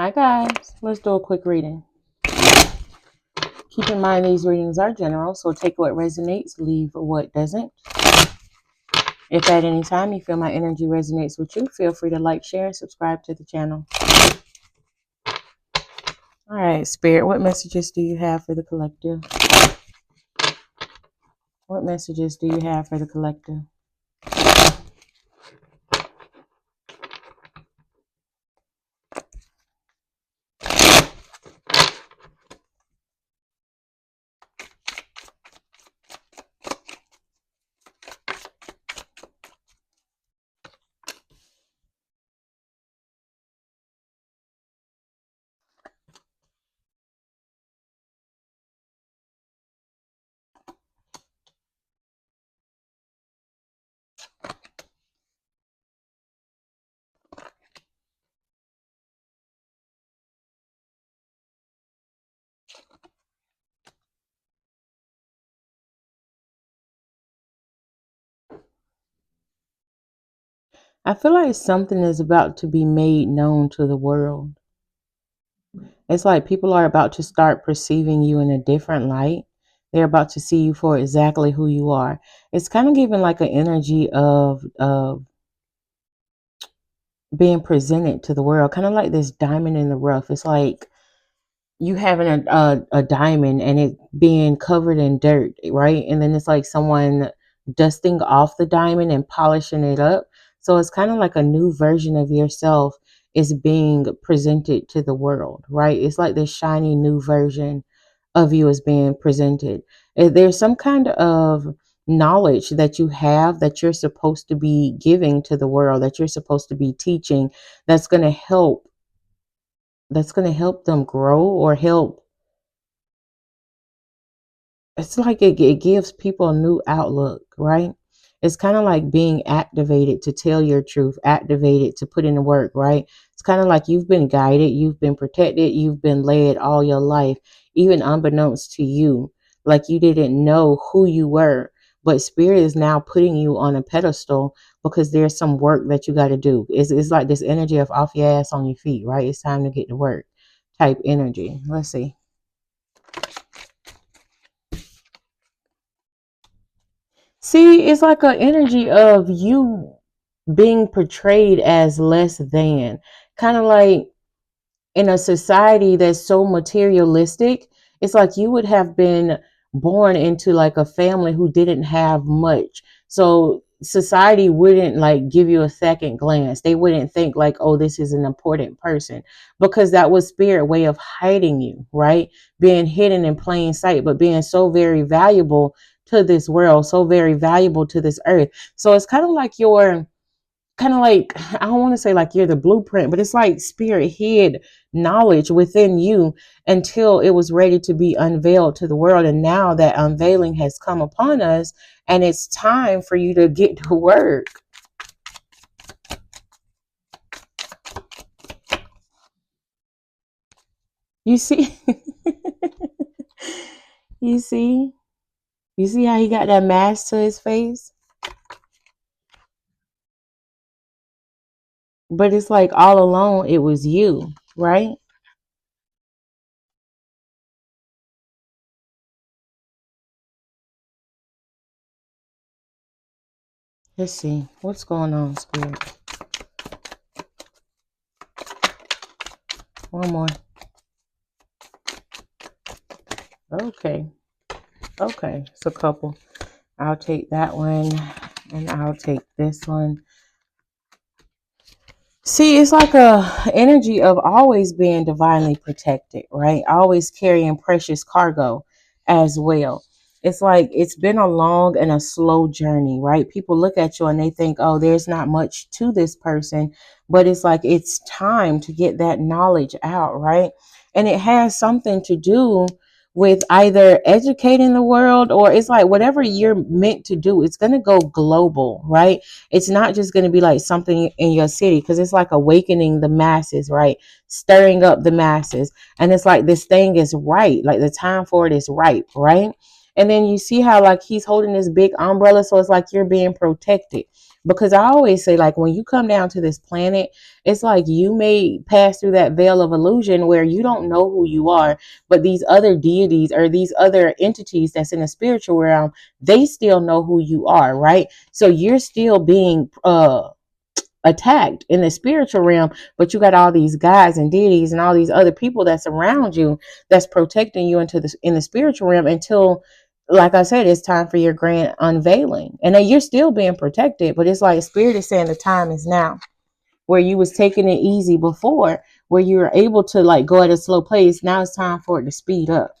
Hi guys, let's do a quick reading. Keep in mind these readings are general, so take what resonates, leave what doesn't. If at any time you feel my energy resonates with you, feel free to like, share, and subscribe to the channel. All right, Spirit, what messages do you have for the collective? What messages do you have for the collective? I feel like something is about to be made known to the world. It's like people are about to start perceiving you in a different light. They're about to see you for exactly who you are. It's kind of giving like an energy of being presented to the world, kind of like this diamond in the rough. It's like you having a diamond and it being covered in dirt, right? And then it's like someone dusting off the diamond and polishing it up. So it's kind of like a new version of yourself is being presented to the world, right? It's like this shiny new version of you is being presented. There's some kind of knowledge that you have that you're supposed to be giving to the world, that you're supposed to be teaching, that's going to help them grow or help. It's like it gives people a new outlook, right? It's kind of like being activated to tell your truth, activated to put in the work, right? It's kind of like you've been guided, you've been protected, you've been led all your life, even unbeknownst to you, like you didn't know who you were. But spirit is now putting you on a pedestal because there's some work that you got to do. It's like this energy of off your ass on your feet, right? It's time to get to work type energy. Let's see. See, it's like an energy of you being portrayed as less than, kind of like in a society that's so materialistic. It's like you would have been born into like a family who didn't have much. So society wouldn't like give you a second glance. They wouldn't think like, oh, this is an important person, because that was spirit way of hiding you, right? Being hidden in plain sight, but being so very valuable to this world, so very valuable to this earth. So it's kind of like your kind of like, I don't want to say like you're the blueprint, but it's like spirit hid knowledge within you until it was ready to be unveiled to the world. And now that unveiling has come upon us, and it's time for you to get to work. You see, you see, you see how he got that mask to his face? But it's like all along it was you, right? Let's see what's going on, spirit. One more. Okay. Okay. It's a couple. I'll take that one and I'll take this one. See, it's like a energy of always being divinely protected, right? Always carrying precious cargo as well. It's like it's been a long and a slow journey, right? People look at you and they think, oh, there's not much to this person, but it's like it's time to get that knowledge out, right? And it has something to do with either educating the world, or it's like whatever you're meant to do, it's going to go global, right? It's not just going to be like something in your city, because it's like awakening the masses, right? Stirring up the masses. And it's like this thing is right, like the time for it is ripe, right? And then you see how like he's holding this big umbrella, so it's like you're being protected, Because I always say, like, when you come down to this planet, it's like you may pass through that veil of illusion where you don't know who you are, but these other deities or these other entities that's in the spiritual realm, they still know who you are, right? So you're still being attacked in the spiritual realm, but you got all these guys and deities and all these other people that's around you that's protecting you into the in the spiritual realm until, like I said, it's time for your grand unveiling. And then you're still being protected, but it's like spirit is saying the time is now. Where you was taking it easy before, where you were able to like go at a slow pace, now it's time for it to speed up.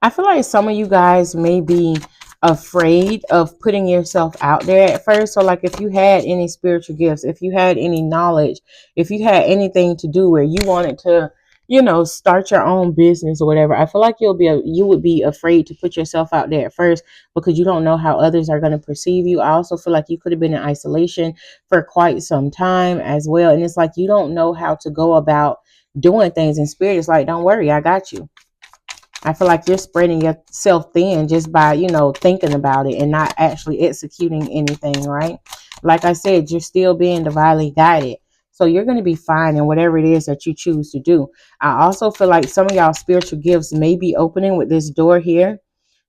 I feel like some of you guys may be afraid of putting yourself out there at first. So like if you had any spiritual gifts, if you had any knowledge, if you had anything to do where you wanted to, start your own business or whatever, I feel like you would be afraid to put yourself out there at first because you don't know how others are going to perceive you. I also feel like you could have been in isolation for quite some time as well. And it's like you don't know how to go about doing things, and spirit is like, don't worry, I got you. I feel like you're spreading yourself thin just by, thinking about it and not actually executing anything, right? Like I said, you're still being divinely guided. So you're going to be fine in whatever it is that you choose to do. I also feel like some of y'all spiritual gifts may be opening with this door here.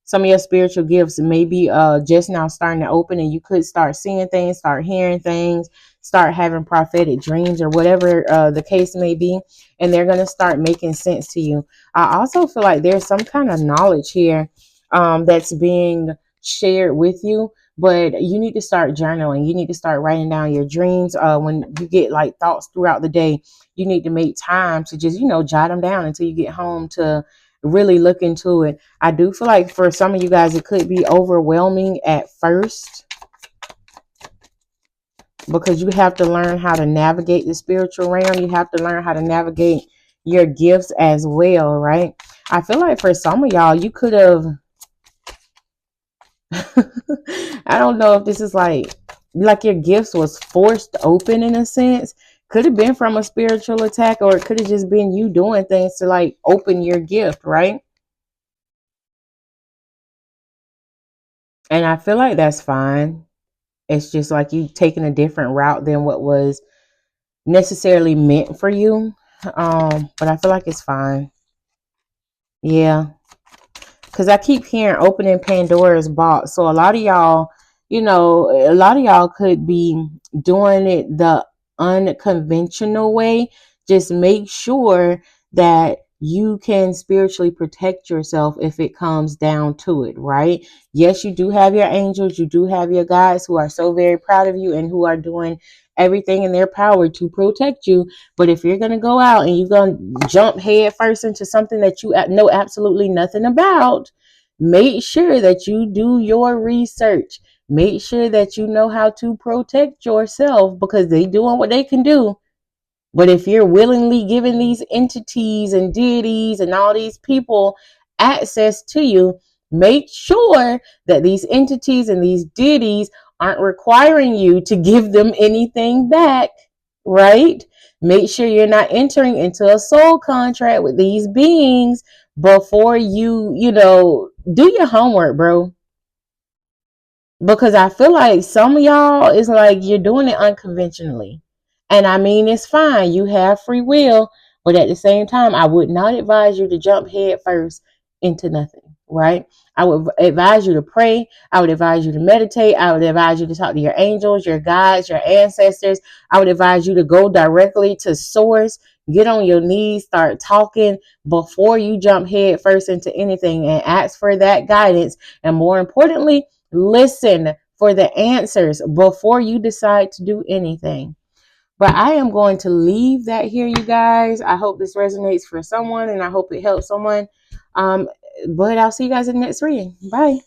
Some of your spiritual gifts may be just now starting to open, and you could start seeing things, start hearing things, start having prophetic dreams or whatever the case may be. And they're going to start making sense to you. I also feel like there's some kind of knowledge here that's being shared with you, but you need to start journaling. You need to start writing down your dreams. When you get like thoughts throughout the day, you need to make time to just, jot them down until you get home to really look into it. I do feel like for some of you guys, it could be overwhelming at first because you have to learn how to navigate the spiritual realm. You have to learn how to navigate your gifts as well, right? I feel like for some of y'all, you could have, I don't know if this is like your gifts was forced open in a sense. Could have been from a spiritual attack, or it could have just been you doing things to like open your gift, right? And I feel like that's fine. It's just like you taking a different route than what was necessarily meant for you. But I feel like it's fine. Yeah. Because I keep hearing opening Pandora's box. So a lot of y'all, could be doing it the unconventional way. Just make sure that you can spiritually protect yourself if it comes down to it, right? Yes, you do have your angels. You do have your guides who are so very proud of you and who are doing everything in their power to protect you. But if you're going to go out and you're going to jump head first into something that you know absolutely nothing about, make sure that you do your research. Make sure that you know how to protect yourself because they doing what they can do. But if you're willingly giving these entities and deities and all these people access to you, make sure that these entities and these deities aren't requiring you to give them anything back, right? Make sure you're not entering into a soul contract with these beings before do your homework, bro. Because I feel like some of y'all is like you're doing it unconventionally. And I mean, it's fine. You have free will. But at the same time, I would not advise you to jump head first into nothing, right? I would advise you to pray. I would advise you to meditate. I would advise you to talk to your angels, your guides, your ancestors. I would advise you to go directly to source, get on your knees, start talking before you jump head first into anything and ask for that guidance. And more importantly, listen for the answers before you decide to do anything. But I am going to leave that here, you guys. I hope this resonates for someone and I hope it helps someone. But I'll see you guys in the next reading. Bye.